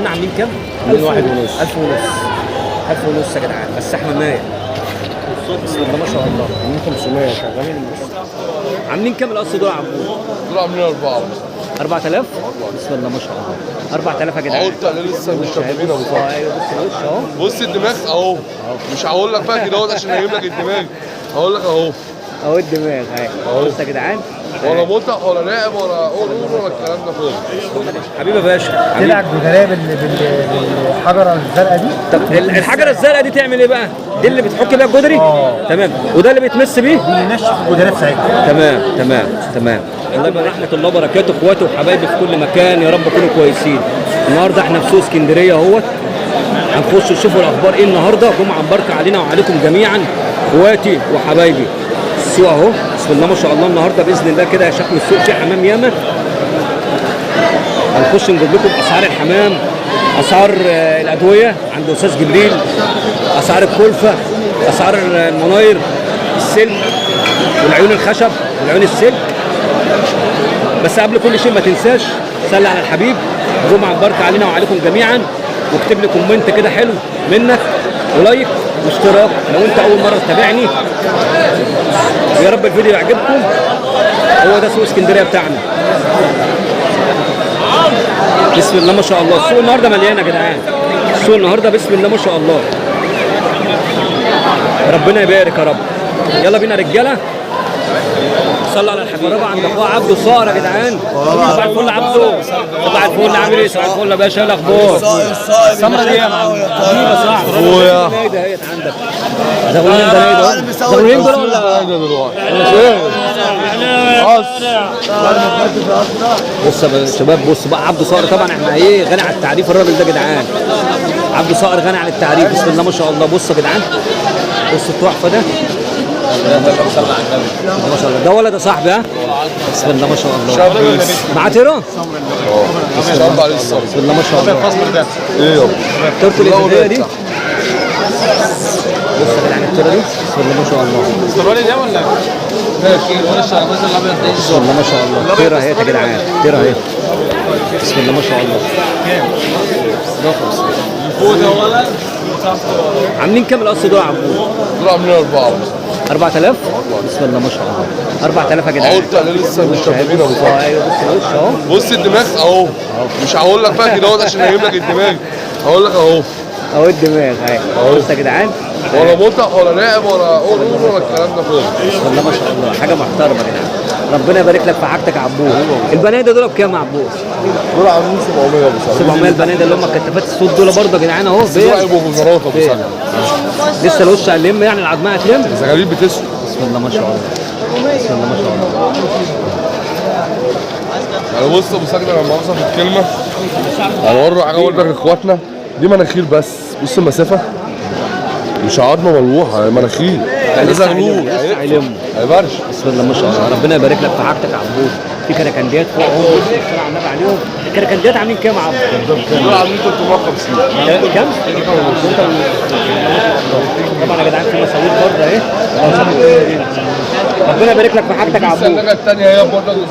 قلنا عاملين كام؟ عاملين 1 ونص. 1000 ونص. 1000 ونص يا جدعان، بس حمامية. بسم الله ما شاء الله. 500 شغالين. عاملين كام القص دول يا عبود؟ دول عاملين 4. 4000؟ بسم الله ما شاء الله. 4000 يا جدعان. اهو التقليل لسه مش شغالين ابو فهد. ايوه بص الوش اهو. بص الدماغ اهو. مش هقول لك بقى كده عشان اجيب لك الدماغ. هقول لك اهو. اهو الدماغ اهي. بص يا جدعان. ولا متع ولا لاعب ولا قرون ولا الكلام ده كله. حبيبي يا باشا. تلعب بجلاب بالحجره الزرقاء دي. طب الحجره الزرقاء دي تعمل ايه بقى؟ دي اللي بتحك بيها الجدري؟ تمام. وده اللي بتمس بيه؟ بينشف الجدرات ساعتها. تمام. الله يبارك رحمه الله وبركاته اخواتي وحبايبي في كل مكان، يا رب تكونوا كويسين. النهارده احنا في سوق اسكندريه اهوت. هنخش نشوفوا الاخبار ايه النهارده. جمعه مباركه علينا وعليكم جميعا اخواتي وحبايبي. السوق اهو بسم الله ما شاء الله. النهارده باذن الله كده شكل السوق فيه حمام ياما. هنخش نجيب لكم اسعار الحمام، اسعار الادويه عند استاذ جبريل، اسعار الكلفه، اسعار المناير، السلك والعيون الخشب والعيون السلك. بس قبل كل شيء ما تنساش صلي على الحبيب. جمعه مباركه علينا وعليكم جميعا. واكتب لي كومنت كده حلو منك ولايك واشتراك لو انت اول مره تتابعني. يا رب الفيديو يعجبكم. هو ده سوق اسكندريه بتاعنا. بسم الله ما شاء الله. السوق النهارده مليان يا جدعان. السوق النهارده بسم الله ما شاء الله. ربنا يبارك يا رب. يلا بينا رجاله. صلى على الحبيب. عند اخويا عبده صقر يا جدعان. صباح الفل عبده. صباح الفل عامل ايه؟ صباح الفل يا باشا. ايه الاخبار؟ السمره دي يا معلم. حبيبي صاحبي. اخويا. ايه ده هي عندك؟ زغلولين بنايد اهو. زغلولين دول ولا بص يا شباب. بص بقى عبده صقر طبعا احنا ايه غني عن التعريف الراجل ده يا جدعان. عبده صقر غني عن التعريف. بسم الله ما شاء الله. بصوا يا جدعان. بصوا التحفه ده. ما شاء الله. ده ولد يا صاحبي ها؟ بسم الله ما شاء الله. شاب معاه تيرو؟ شاب عليه الصبر. بسم الله ما شاء الله. ايه يابا؟ تركي الهديه دي. بص يا جدعان التيرو دي. بسم الله ما شاء الله. الصلواني ده ولا بسم الله ما شاء الله. تيرو اهي يا جدعان. تيرو اهي. بسم الله ما شاء الله. عاملين كام القص دول يا عبود؟ دول عاملين 4. 4000؟ بسم الله ما شاء الله. 4000 يا جدعان. اهو التقليل لسه مش شغالين ابو فهد. ايوه بص الوش اهو. بص الدماغ اهو. مش هقول لك بقى كده عشان اجيب لك الدماغ. هقول لك اهو. اهو الدماغ اهي. بص يا جدعان. ولا متع ولا لاعب ولا قرون ولا الكلام ده كله. بسم الله ما شاء الله. حاجه محترمه يا جدعان. ربنا يبارك لك في حاجتك يا عبود. البنات دول بكام يا عبود؟ دول عاملين 700 ابو سلمى. 700 البنات اللي هم كتافات الصوت دول برضه يا جدعان اهو. دول هيبقوا بوزارات ابو سلمى. لسه الوش هنلم يعني العظمه هتلم. الزغاليل بتسوى. بسم الله ما شاء الله. بسم الله ما شاء الله. يعني بص ابو سلمى لما اوصف الكلمه هنوري حاجه اقول لك لاخواتنا. دي مناخير بس. بص المسافه مش عظمه ملوحه، مناخير. ده زغلول هيبرش. بسم الله ما شاء الله. ربنا يبارك لك في حاجتك يا عبود. في كركنديات فوق اهو. الصلاه على النبي عليهم. الكركنديات عاملين كام يا عبود؟ دول عاملين 350. كام؟ طبعا يا جدعان في مساوير برضه اهي. ربنا يبارك لك في حاجتك يا عبود. السلاجه الثانيه هي برضه اللي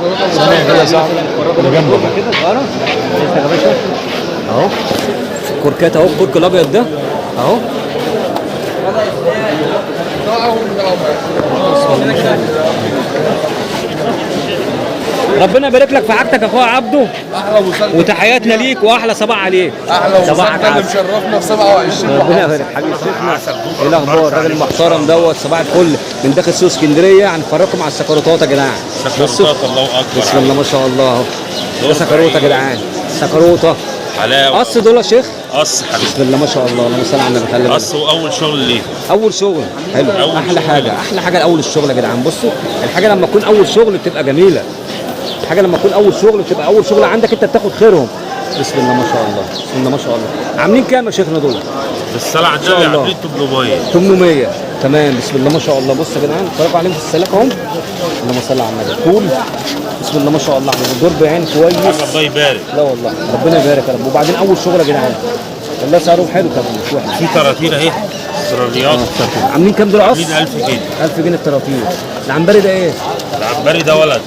ده جنبك كده صغيره. يا باشا اهو. كركات اهو. الكرك الابيض ده اهو. ربنا يبارك لك في حاجتك يا اخويا عبده. احلى ابو سلمى. وتحياتنا ليك واحلى صباح عليك. احلى ابو صباحك سلمى اللي عسل. مشرفنا في 27. ربنا يبارك حبيبي شيخنا. ايه الاخبار؟ الراجل المحترم دوت. صباح الفل من داخل سوق اسكندريه. هنفرجكم على السكروتات يا جدعان. سكروتات الله اكبر. بسم الله ما شاء الله اهو. ده سكروته يا جدعان. سكروته. حلاوه. قص دول يا شيخ. قص حبيبي. بسم الله ما شاء الله. اللهم صل على النبي. خلي بالك. قص واول شغل ليه. اول شغل حلو. أول احلى شغل. حاجه. احلى حاجه اول الشغل يا جدعان. بصوا الحاجه لما تكون اول شغل بتبقى جميله. الحاجه لما تكون اول شغل بتبقى اول شغل عندك انت بتاخد خيرهم. بسم الله ما شاء الله. بسم الله ما شاء الله. عاملين كام يا شيخنا دول؟ الصلاه على النبي عاملين 800. 800 تمام. بسم الله ما شاء الله. بصوا يا جدعان اتفرجوا عليهم في السلاك اهم. اللهم صل على النبي. طول بسم الله ما شاء الله. الدور بعين كويس. الله يبارك. لا والله ربنا يبارك يا رب. وبعدين اول شغل يا جدعان والله سعرهم حلو كمان مش وحش. في تراتير اهي استراليات. عاملين كام دول عصر؟ عاملين 1000 جنيه. 1000 جنيه التراتير. العنبري ده ايه؟ العنبري ده ولد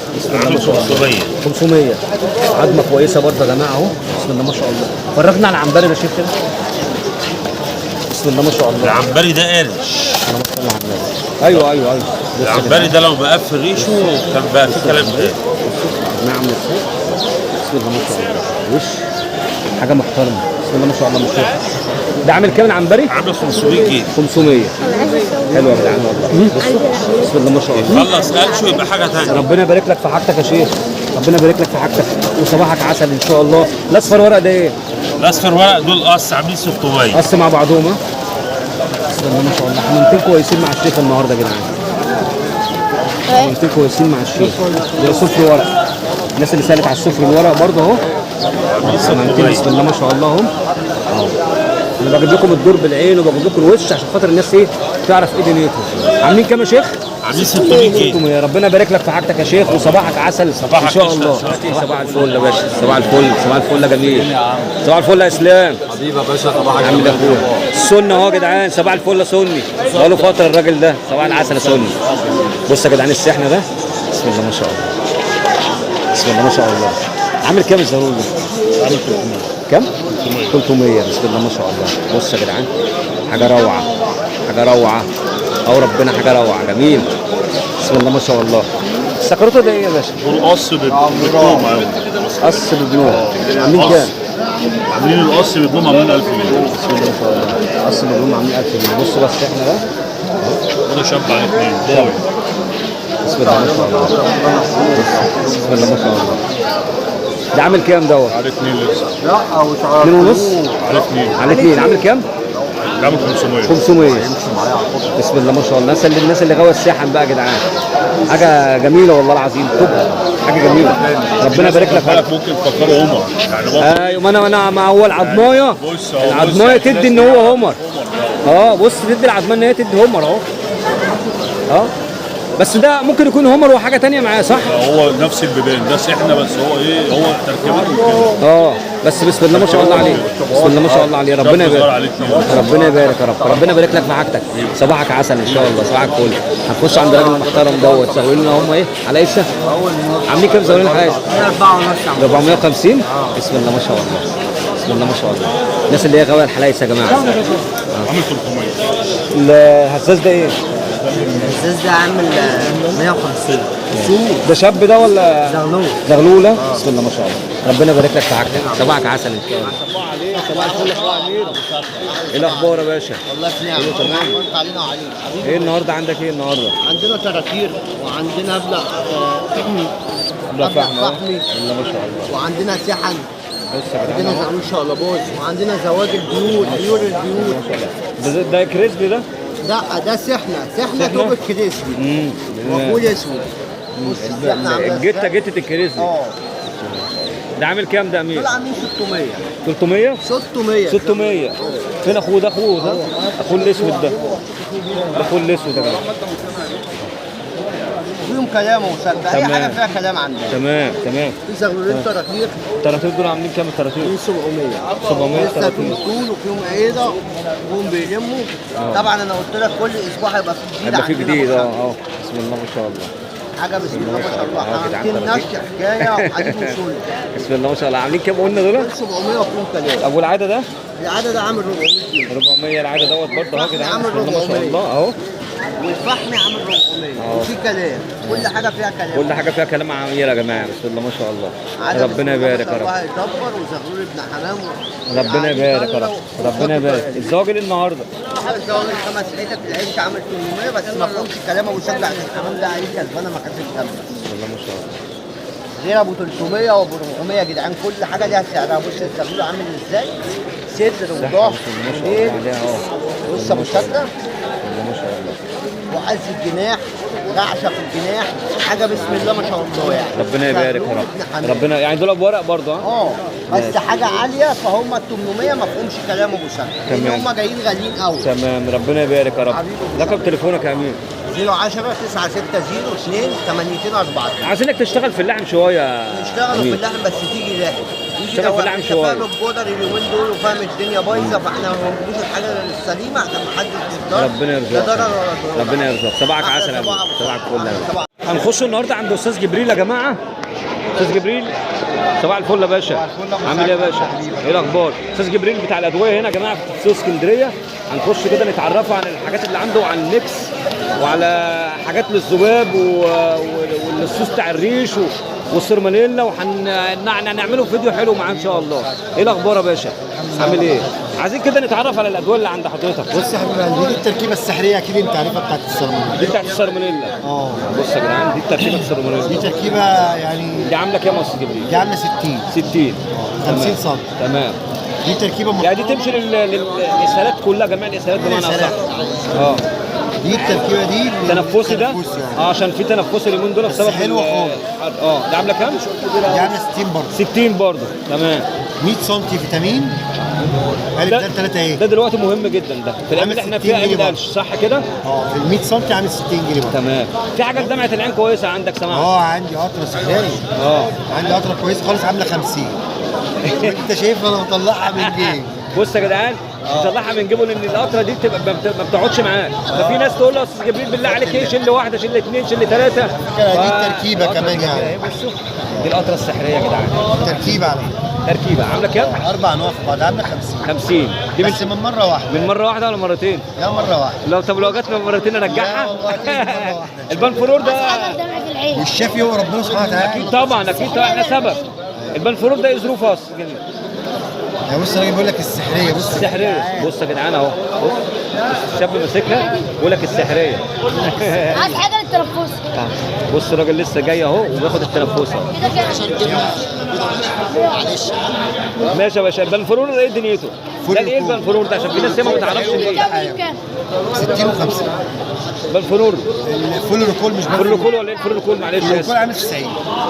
عامل 500. 500. عظمه كويسه برضه يا جماعه اهو، بسم الله ما شاء الله. فرجنا على العنبري ده شيخ كده، بسم الله ما شاء الله. العنبري ده قرش. اللهم صل على النبي. ايوه ايوه ايوه. العنبري ده لو بقفل ريشه كان بقى في كلام تاني. نعم ازاي؟ بسم الله ما شاء الله. وش حاجه محترمه، بسم الله ما شاء الله. مش ده عامل كام العنبري؟ عامل 500 جنيه. 500. حلو يا جدعان والله. بسم الله ما شاء الله. خلص قلشه يبقى حاجه ثانيه. ربنا يبارك لك في حاجتك يا شيخ، ربنا يبارك لك في حاجتك وصباحك عسل ان شاء الله. الاصفر ورق ده ايه؟ الاصفر ورق دول قص عاملين 600. قص مع بعضهم ها؟ بسم الله ما شاء الله. حمامتين كويسين مع الشيخ النهارده يا جدعان. حمامتين كويسين مع الشيخ. ده صفر ورق. الناس اللي سالت على الصفر الورق برضه اهو. حمامتين بسم الله ما شاء الله اهم. اهو. انا بجيب لكم الدور بالعين وبجيب لكم الوش عشان خاطر الناس ايه تعرف ايه دنيتهم. عاملين كام يا شيخ؟ عاملين 600 جنيه. 600. ربنا يبارك لك في حاجتك يا شيخ وصباحك عسل صباحك ان شاء قشطة الله. إن شاء الله. صباح الفل يا باشا، صباح الفل، صباح الفل يا جميل، صباح الفل يا اسلام. حبيبي يا باشا صباحك عامل ايه يا اخويا؟ السنه اهو يا جدعان، صباح الفل يا سني. بقاله فتره الراجل ده، صباح العسل يا سني. بص يا جدعان السحنه ده، بسم الله ما شاء الله. بسم الله ما شاء الله. عامل كام الزهرون ده؟ عامل 300. كام؟ 300. بسم الله ما شاء الله. بص يا جدعان حاجه روعه، حاجه روعه او ربنا، حاجه روعه جميل. بسم الله ما شاء الله. السكروته ده ايه يا باشا؟ دول قص بدهم قص بجنوه. عاملين كام؟ عاملين القص بدهم عاملين 1000 جنيه. بسم الله ما شاء الله. قص بجنوه عاملين 1000 جنيه. بصوا بس احنا ده ده شاب على 2 باوي. بسم الله ما شاء الله. بسم الله ما شاء الله. ده عامل كام دوت؟ على 2 لسه. لا مش عارف. 2 ونص؟ على 2. على 2. عامل كام؟ عامل 500. 500. بسم الله ما شاء الله. الناس اللي غاويه الساحن بقى يا جدعان، حاجه جميله والله العظيم. طب حاجه جميله، ربنا يبارك لك. بالك ممكن تفكروا عمر يعني برضه. ايوه ما انا مع هو العضمايه. بص أهو، العضمايه بص تدي ان هو همر. بص تدي العضمايه ان هي تدي همر اهو. بس ده ممكن يكون همر وحاجه ثانيه معاه صح؟ هو نفس البيبان ده سحنه بس هو ايه هو تركيبته كده. بس بسم الله ما شاء الله عليه، بسم الله ما شاء الله عليه. ربنا يبارك، ربنا يبارك يا رب، ربنا يبارك لك في حاجتك. صباحك عسل ان شاء الله، صباحك فل. هنخش عند الراجل المحترم دوت. زغلوا لنا هم ايه على ايش؟ عاملين كام زغلوا لنا حاجه؟ 450. بسم الله ما شاء الله، بسم الله ما شاء الله. الناس اللي هي غاويه الحلايس يا جماعه. عامل 300. الهزاز ده ايه؟ الازاز ده عامل 150. ده شاب ده ولا زغلول. زغلوله؟ بسم الله ما شاء الله. ربنا يبارك لك في حاجتك، صباحك عسل ان شاء الله. صباح عليك، صباح الفل يا اخويا امير. ايه الاخبار يا باشا؟ والله في نعمه. تمام. علينا وعليك. ايه النهارده عندك ايه النهارده؟ عندنا تراكير وعندنا ابلق لا فحم اهو. فحمي بسم الله ما شاء الله. وعندنا سحن. بص يا عندنا جدعان زغلول شقلباز وعندنا زواج البيوت، طيور البيوت. ده كريسبي ده؟ لا ده سحنه توب الكريسبي وفول اسود. بص السحنه عامله ازاي. جتة الكريسبي. ده عامل كام ده يا امير؟ دول عاملين 600. 300؟ 600. 600. فين اخوه ده؟ اخوه ده؟ اخوه الاسود ده. ده اخوه الاسود يا جماعه. فيهم كلام ومصدق اي حاجه فيها كلام عندنا. تمام. في زغلولين تراكير. التراتيب دول عاملين كام التراتيب؟ في 700. 700 لسه تراتيب. فيهم طول وفيهم عيده وهم بيلموا. طبعا انا قلت لك كل اسبوع هيبقى في جديد. هيبقى في عندنا جديد. محمد. بسم الله ما شاء الله. حاجه بسم الله ما شاء الله. جدعان حاطين تراكيب. نفس حكايه وحديد وصول. بسم الله ما شاء الله. عاملين كام قلنا دول؟ 700 وفيهم كلام. ابو العاده ده؟ العدد ده عامل 400 جنيه. 400. العاده دوت برضه اهو يا جدعان. عامل بسم الله ما شاء 400. الله اهو. والفحم عامل 400. وفي كلام. كل حاجه فيها كلام. كل حاجه فيها كلام عمير يا جماعه. بسم الله ما شاء الله. عدد ربنا بسم الله يبارك ما يا شاء الله رب. هيدبر وزغلول ابن حمام ربنا يبارك يا رب. ربنا يبارك. الزواج النهارده الزواج الخمس حتت العيش عامل 800 بس ما فيهمش كلام ابو شجع الحمام ده عليه كسبانه ما كانتش بتكمل. بسم الله ما شاء الله. غير ابو 300 وابو 400 يا جدعان كل حاجه ليها سعرها. بص الزغلول عامل ازاي صدر وضهر وليل. بص ابو شجع ما شاء الله. وعز الجناح رعشه في الجناح حاجه بسم الله ما شاء الله يعني. ربنا يبارك يا رب. ربنا يعني دول بورق برضه ها؟ بس حاجه عاليه فهم ال 800 ما فيهمش كلام ابو شجع لان هم جايين غاليين قوي. تمام. ربنا يبارك يا رب. رقم تليفونك يا امين؟ 010 960 2 814. عايزينك تشتغل في اللحم شويه. نشتغلوا في اللحم بس تيجي لحم. نشتغل في اللحم شويه. فاهم الجودر اليومين دول وفاهم الدنيا بايظه فاحنا ما بنجيبوش الحاجه السليمه عشان ما حدش يضر. ربنا يرزقك. لا ضرر ولا ضرر. ربنا يرزقك. صباحك عسل يا ابو. صباحك فل يا ابو. هنخش النهارده عند استاذ جبريل يا جماعه. استاذ جبريل صباح الفل يا باشا. عامل ايه يا باشا؟ ايه الاخبار؟ استاذ جبريل بتاع الادويه هنا يا جماعه في سوق اسكندريه. هنخش كده نتعرفوا عن الحاجات اللي عنده وعن الميكس وعلى حاجات للذباب والصوص بتاع الريش والسرماليلا، وهنعمله فيديو حلو معاه ان شاء الله. ايه الاخبار يا باشا؟ عامل ايه؟ عايزين كده نتعرف على الادويه اللي عند حضرتك. بص يا حبيبي قلبي، دي التركيبه السحريه اكيد انت عارفها بتاعت السلمونيلا. دي بتاعت السرماليلا. بص يا جدعان دي تركيبه السرماليلا. دي تركيبه يعني دي عامله كام يا استاذ جبريل؟ دي عامله 60 60 50 سم. تمام. دي تركيبه يعني دي تمشي للاسهالات كلها، جميع الاسهالات بمعنى اصح. دي التركيبه دي تنفسي ده؟ عشان في تنفسي اليومين دول بسبب حلوه خالص. ده عامله كام؟ دي عامله 60 برضه. 60 برضه. تمام. 100 سم فيتامين قالب ده 3 ايه؟ ده دلوقتي مهم جدا ده في الايام اللي احنا فيها، ايام القلش صح كده؟ في ال 100 سم عامل 60 جنيه برضه. تمام. في حاجات دمعه العين كويسه عندك سماعه؟ عندي قطره سحريه. عندي قطره كويسه خالص عامله 50. انت شايف انا مطلعها من جيب. بص يا جدعان بيطلعها من جيبه لان القطره دي بتبقى ما بتقعدش معاك. ففي ناس تقول له يا استاذ جبريل بالله عليك ايه، شيل واحده، شيل اثنين، شيل ثلاثه. دي التركيبه كمان يعني. بصوا دي القطره السحريه يا جدعان. تركيبه على تركيبه عامله كام؟ 4 انواع في بعض عامله 50. 50 دي بس من مره واحده. من مره واحده ولا مرتين؟ لا مره واحده. طب لو جت من مرتين ارجعها؟ لا والله تيجي مرة واحدة. البنفلور ده والشافي هو ربنا سبحانه وتعالى. اكيد طبعا احنا سبب. البنفلور ده ايه ظروفه اصلا؟ يا بص الراجل بيقول لك السحريه. بص السحريه. بص يا جدعان اهو، بص الشاب ماسكها بيقول لك السحريه. عايز حاجه للتنفس. بص الراجل لسه جاي اهو وبياخد التنفس اهو. ماشي يا باشا. البنفلور ايه دنيته؟ ده ايه البنفلور ده؟ عشان في ناس ما تعرفش ليه. 60 و50. بنفلور الفول ريكول مش فول ريكول ولا ايه الفول ريكول؟ معلش الريكول عامل 90.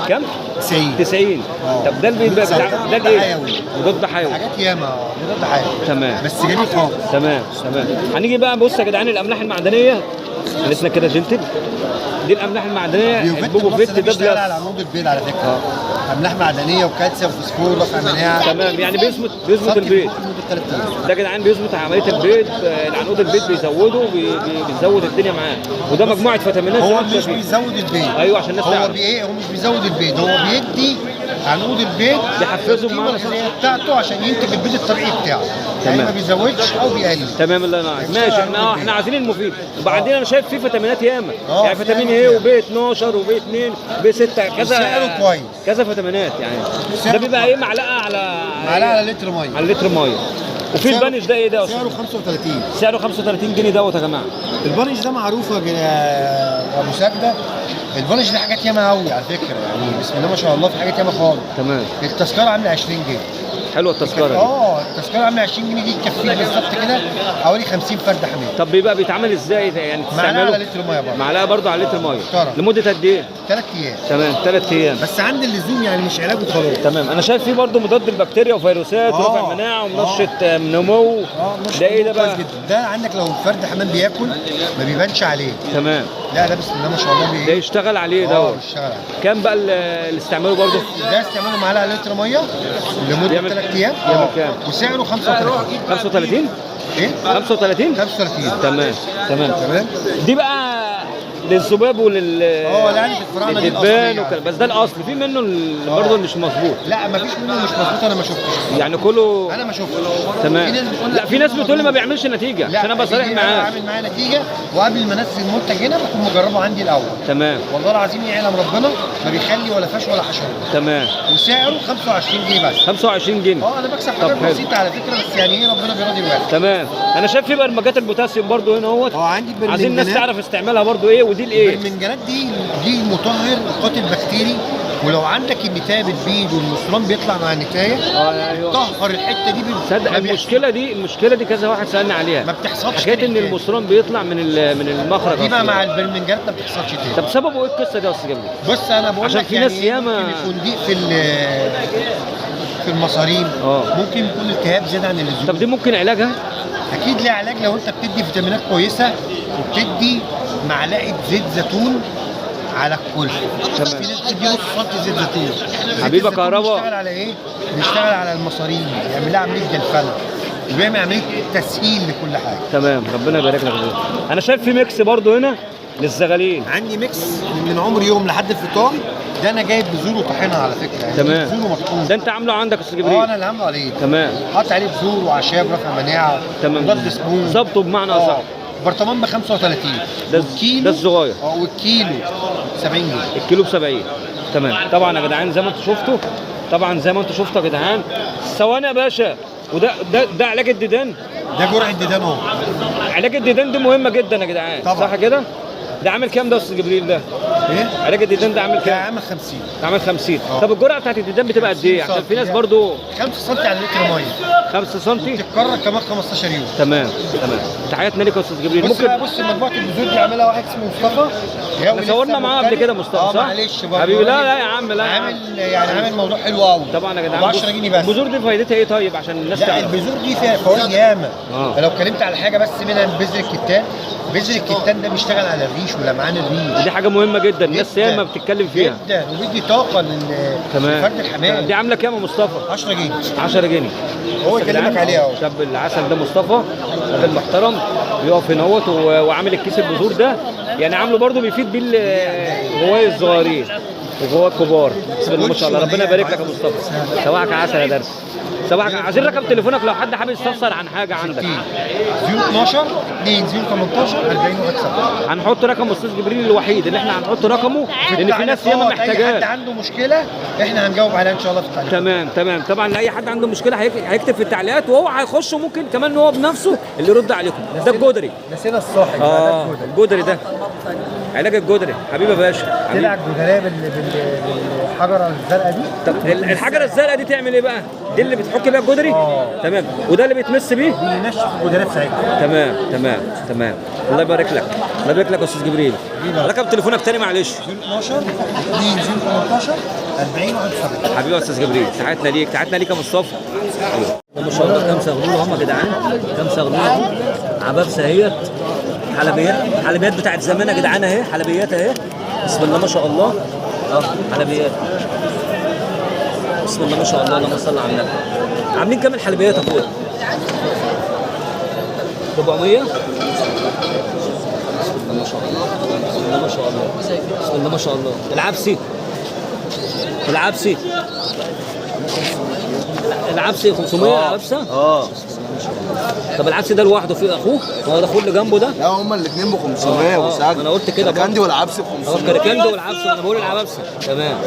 كام؟ 90. 90. طب ده اللي بتاع ده ايه؟ مضاد حيوي. حاجات ياما مضاد حيوي. تمام. بس جميل خالص. تمام. هنيجي بقى بص يا جدعان الاملاح المعدنيه اللي اسمها كده جنتل. دي الاملاح المعدنيه البوبو فيت ده بيشتغل على عمود البيض على فكره. املاح معدنيه وكالسيوم وفوسفور رفع مناعه. تمام. يعني بيظبط البيض. ده يا جدعان بيظبط عمليه البيض. العنقود البيض بيزوده بيزود الدنيا معاه. وده مجموعه فيتامينات. هو مش بيزود البيض. ايوه عشان الناس تعرف. هو مش بيزود البيض، هو بيدي عنقود البيض بيحفزه القيمه الغذائيه بتاعته عشان ينتج البيض الطبيعي بتاعه. يعني ما بيزودش او بيقلل. تمام. الله ينور عليك. ماشي. احنا عايزين المفيد. وبعدين انا شايف فيه فيتامينات ياما. يعني فيتامين ايه وبي 12 وبي 2 وبي 6 كذا. سعره كويس. كذا فيتامينات يعني. ده بيبقى ايه؟ معلقه على لتر ميه. على لتر ميه. وفي البانش ده ايه ده اصلا؟ سعره 35. سعره 35 جنيه دوت يا جماعه. البانش ده معروف يا ابو سجده. البانش ده حاجات ياما قوي على فكره، يعني بسم الله ما شاء الله في حاجات ياما خالص. تمام. التذكره عامله 20 جنيه. حلوه التذكره دي. التذكره عامله 20 جنيه دي تكفيك بالظبط كده حوالي 50 فرد حمام. طب بيبقى بيتعمل ازاي يعني تستعمله؟ معلقه على لتر ميه برضه. معلقه برضه على لتر ميه. طرف. لمده قد ايه؟ 3 ايام. تمام 3 ايام. بس عند اللزوم يعني مش علاج وخلاص. تمام. انا شايف فيه برضه مضاد البكتيريا وفيروسات ورفع مناعه ومنشط نمو. ده ايه ده بقى؟ ده عندك لو فرد حمام بياكل ما بيبانش عليه. تمام. لا ده بسم الله ما شاء الله ده يشتغل عليه دوت. يشتغل عليه. كام بقى اللي استعمله برضه؟ ده استعمله معلقه لتر ميه لمده 3 ايام. يعمل كام؟ وسعره 35. 35؟ ايه؟ 35؟ 35. تمام. دي بقى للذباب ولل يعني في الفراعنه دي الدبان بس ده الاصل. في منه برضه اللي مش مظبوط. لا مفيش منه مش مظبوط. انا ما شفتش يعني كله. انا ما شفتش. تمام. لا في ناس بتقول لي ما بيعملش نتيجه. عشان انا بصريح معاه. انا عامل معاه نتيجه وقبل ما انزل المنتج هنا بكون مجربه عندي الاول. تمام. والله العظيم يعلم ربنا ما بيخلي ولا فاش ولا حشره. تمام. وسعره 25 جنيه بس. 25 جنيه. انا بكسب حاجات بسيطه على فكره، بس يعني ايه ربنا بيراضي الواحد. تمام. انا شايف في برمجات البوتاسيوم برضه هنا اهوت. عندي برمنجانات. عايزين الناس تعرف استعمالها برضه ايه ودي الايه؟ البرمنجانات دي مطهر قاتل بكتيري، ولو عندك النتايه بتبيض والمصران بيطلع مع النتايه ايوه طهر الحته دي. تصدق المشكله دي كذا واحد سالني عليها. ما بتحصلش حكايه ان المصران بيطلع من المخرج دي بقى مع البرمنجانات ما بتحصلش تاني. طب سببه ايه القصه دي يا استاذ جميل؟ بص انا بقول عشان لك في ناس ياما يكون ضيق في المصارين. ممكن يكون التهاب زياده عن اللزوم. طب دي ممكن علاجها؟ اكيد ليها علاج لو انت بتدي فيتامينات كويسه وبتدي معلقه زيت زيتون على الكل. في ناس بتدي نص سم زيت زيتون. حبيبه كهرباء. بيشتغل على ايه؟ بيشتغل على المصارين، يعمل لها عمليه جلفله وبيعمل عمليه تسهيل لكل حاجه. تمام. ربنا يبارك لك فيك. انا شايف في ميكس برضو هنا للزغالين. عندي ميكس من عمر يوم لحد الفطار، ده انا جايب بذور وطحينه على فكره، يعني تمام. بذور ومطحون. ده انت عامله عندك يا استاذ جبريل؟ انا اللي عامله عليه. تمام. حاطط عليه بذور واعشاب رفع مناعه، تمام. مضاد سموم، ظبطه بمعنى اصح. برطمان ب 35. ده والكيلو ده الصغير. والكيلو 70 جنيه. الكيلو ب 70. تمام. طبعا يا جدعان زي ما انتم شفتوا، طبعا زي ما انتم شفتوا يا جدعان. ثواني يا باشا، وده ده علاج الديدان؟ ده جرعه ديدان اهو. علاج الديدان دي مهمه جدا يا جدعان، طبعا. صح كده؟ ده عامل كام ده يا استاذ جبريل ده؟ ايه؟ علاج الديدان ده عامل ده كام؟ عامل 50. ده عامل 50. طب الجرعه بتاعت الديدان بتبقى قد ايه؟ عشان في ناس برضو 5 سم على لتر ميه. 5 سم بتتكرر كمان 15 يوم. تمام. تحياتنا ليك يا استاذ جبريل. بص بقى، بص مجموعه البذور دي عاملها واحد اسمه مصطفى. احنا صورنا معاه قبل كده مصطفى، صح؟ معلش برضه حبيبي. لا يا عم، لا يا عم. عامل موضوع حلو قوي. طبعا يا جدعان. ب 10 جنيه بس. البذور دي فايدتها ايه طيب عشان الناس لا تعرف؟ البذور دي فيها فوائد ياما. لو اتكلمت على حاجه بس منها بذر الكتان. بذر الكتان ده بيشتغل على الريش ولمعان الريش. دي حاجه مهمه جدا، الناس ياما بتتكلم فيها جدا، وبيدي طاقه تمام. لفرد الحمام. دي عامله كام يا مصطفى؟ 10 جنيه. 10 جنيه. هو يكلمك عليها اهو. شاب العسل ده مصطفى، راجل محترم، بيقف هنا اهوت وعامل الكيس البذور ده، يعني عامله برضه بيفيد بيه الغوايه الصغيرين وغوايه الكبار. بسم الله ما شاء الله، ربنا يبارك لك يا مصطفى. صباحك عسل يا درس. صباحك. عايزين رقم تليفونك لو حد حابب يستفسر عن حاجه عندك. 012 2 018 40 17. هنحط رقم استاذ جبريل الوحيد اللي احنا هنحط رقمه، لان في ناس ياما اي حد محتاجاه. عنده مشكله احنا هنجاوب عليها ان شاء الله في التعليقات. تمام. طبعا لاي حد عنده مشكله هيكتب في التعليقات، وهو هيخش وممكن كمان هو بنفسه اللي يرد عليكم. ده الجدري. نسينا الصاحب. الجدري ده علاج الجدري. حبيبي يا باشا. طلع الجدريه بالحجره الزرقاء دي. طب الحجره الزرقاء دي تعمل ايه بقى؟ دي اللي بتحك بيها الجدري؟ تمام. وده اللي بتمس بيه؟ بينشف الجدريه بتاعتها. تمام. الله يبارك لك. الله يبارك لك يا استاذ جبريل. رقم تليفونك تاني معلش. 012 2 018 40 17. حبيبي يا استاذ جبريل، تحياتنا ليك يا مصطفى. ما شاء الله كام صغلول هم يا جدعان، كام صغلول اهو. عبابسه اهيت، حلبيات بتاعت زمان يا جدعان اهي، حلبيات اهي. بسم الله ما شاء الله. حلبيات. بسم الله ما شاء الله، اللهم صل على النبي. عاملين كام الحلبيات يا اخويا؟ 400. بسم الله ما شاء الله. بسم الله ما شاء الله. بسم الله ما شاء الله. العبسي 500 العبسه؟ طب العبسي ده لوحده في اخوه؟ هو ده اخوه اللي جنبه ده؟ لا هما الاثنين ب 500 وسعد. انا قلت كده الكندي والعبسي ب 500. الكركندي والعبسه، انا بقول العبسه. تمام.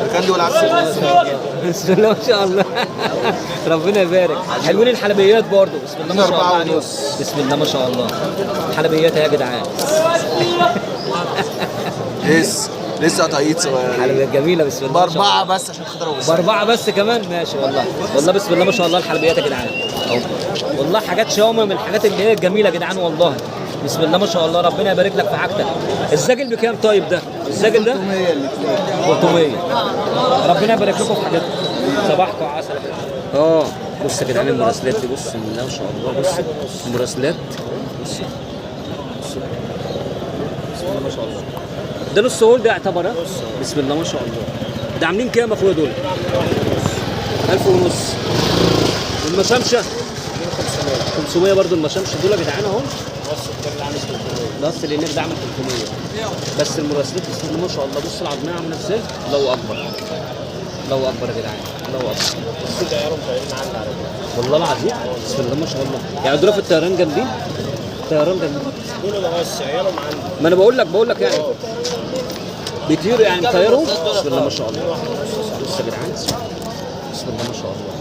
الكندي والعبسي ب 500. بسم الله ما شاء الله. ربنا يبارك. حلوين الحلبيات برضه. بسم الله ما شاء الله عليهم. بسم الله ما شاء الله. حلبيات يا جدعان. لسه قطعيت صغيره. حلبيات جميله. بسم الله ما شاء الله. باربعه بس عشان خاطر ابو باربعه بس كمان. ماشي والله. بسم الله ما شاء الله الحلبيات يا جدعان اهو. والله حاجات شاومه من الحاجات اللي هي الجميله يا جدعان والله. بسم الله ما شاء الله، ربنا يبارك لك في حاجتك. الزاجل بكام طيب ده؟ الزاجل ده 300. ربنا يبارك لكم في حاجتكم. صباحكم عسل. بص يا جدعان المراسلات دي، بص بسم الله ما شاء الله. بص المراسلات، بص بسم الله ما شاء الله. ده نص هول ده يعتبر. بسم الله ما شاء الله. ده عاملين كام يا اخويا دول؟ 1000 ونص. والمشمشه 500 برضه. المشمشه دول يا جدعان اهو. بس اللي هناك ده عامل 300 بس. المراسلات بسم الله ما شاء الله. بص العظميه عامله ازاي. الله اكبر. الله اكبر يا جدعان. الله اكبر. والله العظيم. بسم الله ما شاء الله. يعني دول في الطيران جامدين. الطيران جامدين دول. بس عيالهم عندي. ما انا بقول لك يعني بيطيروا يعني بيطيروا. بسم الله ما شاء الله. بص يا جدعان. بسم الله ما شاء الله.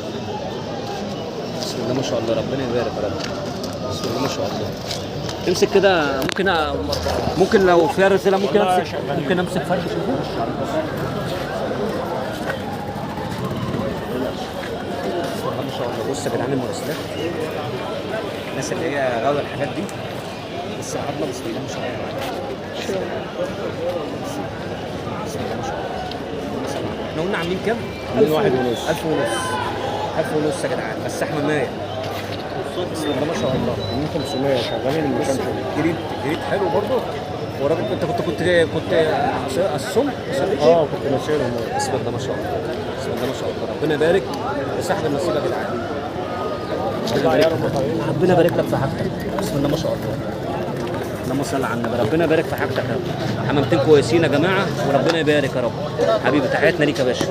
بسم الله ما شاء الله. ربنا يبارك يا رب. بسم الله ما شاء الله. امسك كده. ممكن لو فيها رساله ممكن امسك فرد. ما شاء الله. بص يا جدعان المراسلات، الناس اللي هي غاويه الحاجات دي. بس العظمه بسم الله ما شاء الله. بسم الله ما شاء الله. احنا قلنا عاملين كام؟ عاملين 1 ونص. 1000 ونص. 1000 ونص يا جدعان. بس احنا 100. بسم الله ما شاء الله. 500 شغالين. جريد حلو برضه. وراجل كنت الصم. كنت ناسيهم. بسم الله ما شاء الله. بسم الله ما شاء الله. ربنا يبارك لصاحب النصيب يا جدعان. ربنا يبارك لك في حاجتك. بسم الله ما شاء الله. اللهم صل على النبي. ربنا يبارك في حاجتك يا رب. حمامتين كويسين يا جماعه وربنا يبارك يا رب. حبيبي تحياتنا ليك يا باشا.